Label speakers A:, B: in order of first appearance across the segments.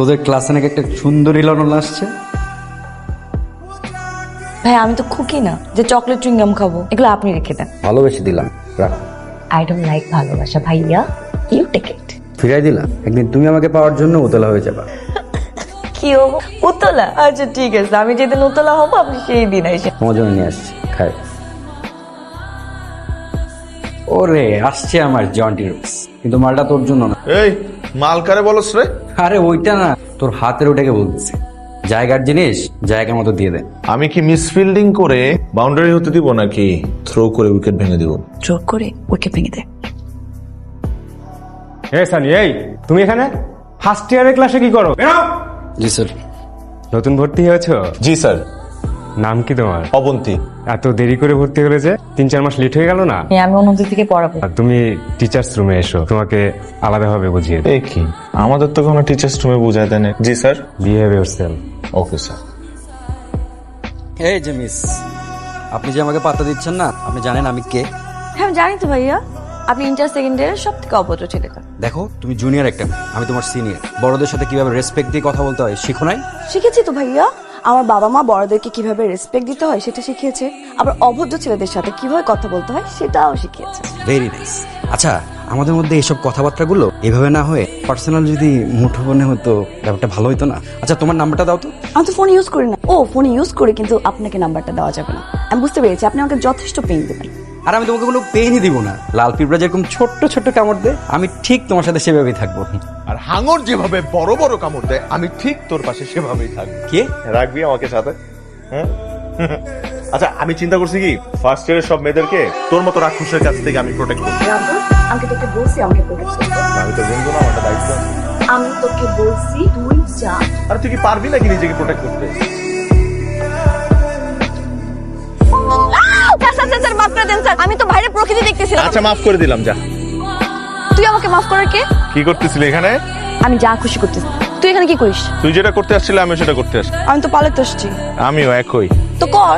A: তোদের ক্লাসে নাকি একটা সুন্দরী লড়ন আসছে।
B: ভাই আমি তো খুকি না যে চকলেট চুইংগাম খাবো, এগুলো আপনি রেখে দেন।
A: ভালোবেসে দিলাম, রাখ।
B: আই ডোন্ট লাইক ভালোবাসা ভাইয়া, ইউ টেক ইট।
A: ফিরাই দিলাম, একদিন তুমি আমাকে পাওয়ার জন্য উতলা হয়ে যাবা।
B: কি হবো? উতলা? আচ্ছা ঠিক আছে, আমি যেদিন উতলা হবো আপনি সেই দিন এসে।
A: তোমার জন্য নিয়ে আসছি, খাই। ওরে আসছে আমার জন্টি রুক্স, কিন্তু মালটা তোর জন্য না।
C: এই মাল কারে বলস রে?
A: আরে ওইটা না, তোর হাতের ওটাকে বলতেছে। জায়গার জিনিস জায়গার মতো দিয়ে দে।
C: আমি কি মিসফিল্ডিং করে বাউন্ডারি হতে দিব নাকি থ্রো করে উইকেট ভেঙে দিব?
B: জোর করে উইকেট ভেঙে দে।
D: এই সানি, এই তুমি এখানে ফার্স্ট ইয়ারের ক্লাসে কি করো?
A: জি স্যার।
D: নতুন ভর্তি হয়েছো?
C: জি স্যার।
D: নাম কি তোমার?
C: অবন্তী।
D: এত দেরি করে ভর্তি হলে যে 3-4 মাস লেট হয়ে গেল না?
B: আমি অন্যদের থেকে পড়াবো।
D: আর তুমি টিচার্স রুমে এসো, তোমাকে আলাদাভাবে বুঝিয়ে দেব।
C: এই কি আমাদের তো কোনো টিচার্স রুমে বুঝাই দেন? জি sir.
D: Behave yourself.
C: Okay sir.
A: এই যে মিস, আপনি যে আমাকে পাত্তা দিচ্ছেন না, আপনি জানেন আমি কে?
B: হ্যাঁ আমি জানি তো ভাইয়া, আপনি ইন্টার সেকেন্ড ইয়ারের সব থেকে অভদ্র ছেলেটা।
A: দেখো তুমি জুনিয়র একটা মেয়ে, আমি তোমার সিনিয়র। বড়দের সাথে কিভাবে রেসপেক্ট দিয়ে কথা বলতে হয় শিখো নাই?
E: শিখেছি তো ভাইয়া, আমার বাবা মা বড়দেরকে কিভাবে রেসপেক্ট দিতে হয় সেটা শিখিয়েছে, আবার অভদ্র ছেলেদের সাথে কিভাবে কথা বলতে হয় সেটাও শিখিয়েছে।
A: Very nice. আচ্ছা, আমাদের মধ্যে এইসব কথাবার্তাগুলো এভাবে না হয়ে পার্সোনাল যদি মুঠোফোনে হতো ব্যাপারটা ভালো হতো না? আচ্ছা তোমার নাম্বারটা দাও তো।
E: আমি তো ফোন ইউজ করি না। ও ফোন ইউজ করি, কিন্তু আপনাকে নাম্বারটা দেওয়া যাবে না। আমি বুঝতে পেরেছি আপনি আমাকে যথেষ্ট পেইন দেবেন।
A: আর আমি তোমাকে কোনো পেইনই দিব না। লাল পিঁপড়া যেরকম ছোট্ট ছোট্ট কামড় দেয়, আমি ঠিক তোমার সাথে সেভাবেই থাকবো।
C: আর হাঙর যেভাবে বড় বড় কামড় দেয়, আমি ঠিক তোর পাশে সেভাবেই থাকবো।
A: কে?
C: রাখবি আমাকে সাথে? হ্যাঁ। আচ্ছা আমি চিন্তা করছি কি, ফার্স্ট ইয়ারের সব মেয়েদেরকে তোর মতো রাক্ষসের কাছ থেকে আমি প্রোটেক্ট করবো।
E: রাহুল, আমাকে তোকে বলছি আমাকে প্রোটেক্ট করতে।
C: আমি তো বন্ধু না, আমার একটা দায়িত্ব আছে।
E: আমি তোকে বলছি তুই যা।
C: আর তুই কি পারবি নাকি নিজেকে প্রোটেক্ট করতে?
E: স্যার মাফ করে দেন স্যার, আমি তো বাইরে প্রকৃতি দেখতেছিলাম।
C: আচ্ছা মাফ করে দিলাম, যা।
E: তুই আমাকে মাফ করার কে?
C: কি করতেছিলি এখানে?
E: আমি যা খুশি করতেছি। তুই এখানে কি করিস?
C: তুই যেটা করতে আসছিলি আমি সেটা করতে আসছি।
E: আমি তো পালাতে আসছি।
C: আমিও একই।
E: তো কর।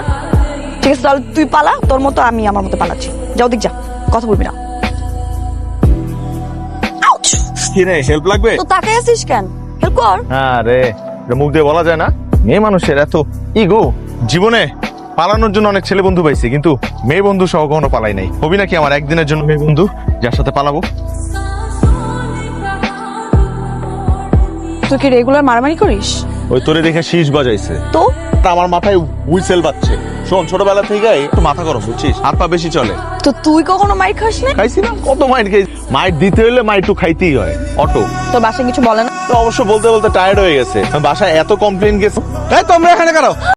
E: ঠিক আছে তাহলে তুই পালা, তোর মতো আমি আমার মতো পালাচ্ছি। যাও দিক যা, কথা বলবি না। আউচ!
C: কি রে, হেল্প লাগবে?
E: তো তাকাই আছিস কেন? হেল্প কর।
C: আরে এটা মুখ দিয়ে বলা যায় না। মেয়ে মানুষের এত ইগো। জীবনে পালানোর জন্য অনেক ছেলে বন্ধু পাইছি, কিন্তু মেয়ে বন্ধু সহ কখনো পালাই নাই। হবি নাকি আমার একদিনের জন্য মেয়ে বন্ধু, যার সাথে পালাবো?
E: তুই কি রেগুলার মারামারি করিস?
C: ওই তোরে দেখে শীষ বাজাইছে
E: তো
C: তা আমার মাথায় হুইসেল বাজছে। শোন, ছোটবেলা থেকে একটু মাথা গরম, বুঝছিস? হাত পা বেশি চলে।
E: তো তুই কখনো মাইর খাস না?
C: খাইছি না, কত মাইর খাই। মাইর দিতে হলে মাইর একটু খাইতেই হয়। অটো
E: তোর বাসায় কিছু বলে না?
C: তো অবশ্য বলতে বলতে টায়ার্ড হয়ে গেছে। বাসায় এত কমপ্লেন গেছে।
A: তোমরা এখানে কারো